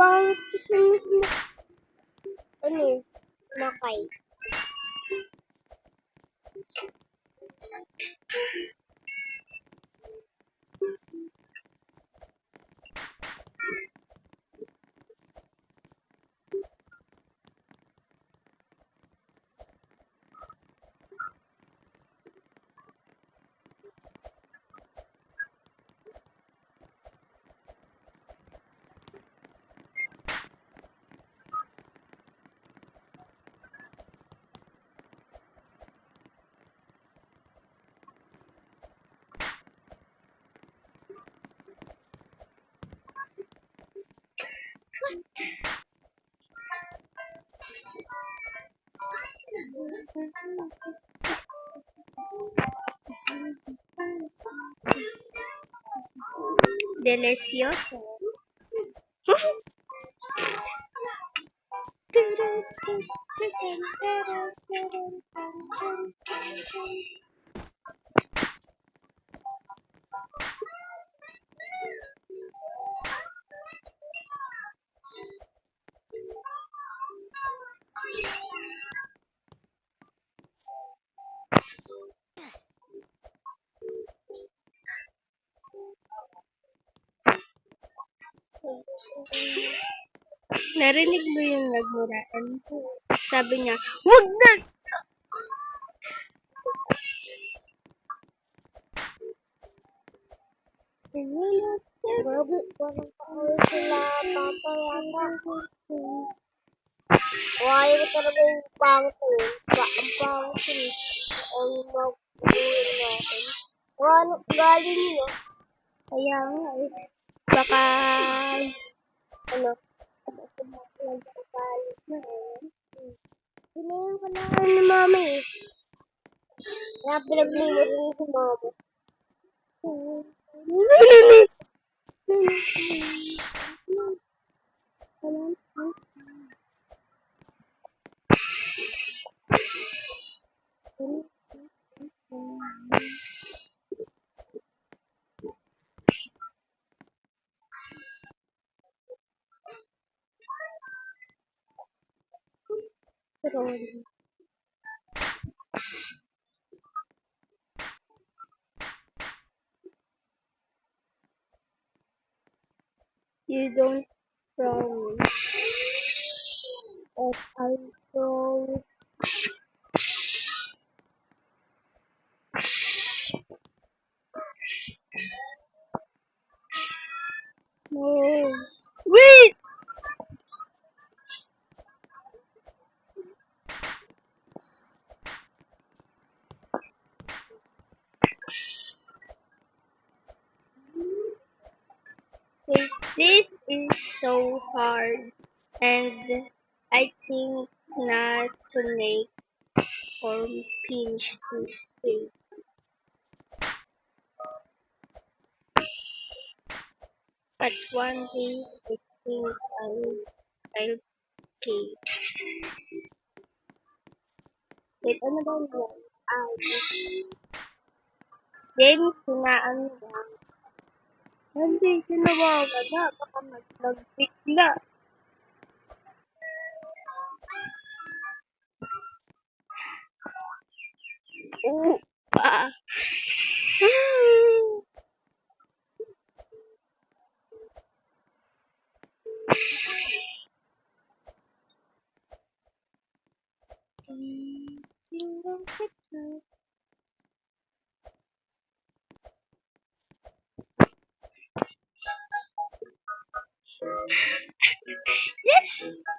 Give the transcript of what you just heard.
pangit kasi ano, makay. Delicioso. Narinig mo yung nagmuraan ko. Sabi niya, "Wag na!" Grabe, parang pakawin sila, papa yata. Ayaw ko talaga yung pangit ko. Ang pangit ko. Ang mag-uwin natin. Ano, galing niyo? Kaya nga eh. Baka, ano, galit na eh. Pinayin ko na ni mama eh. Kaya pinaglimo rin si mama. You don't promise. But I promise. No. Wait! Wait, this is so hard. And I think not to make or pinch this thing. But one day I think I'll okay. Wait, ano ba yun? Then, sinaan lang. Hindi siya nawawala. Baka magbigla. Oo. Ah. Yes!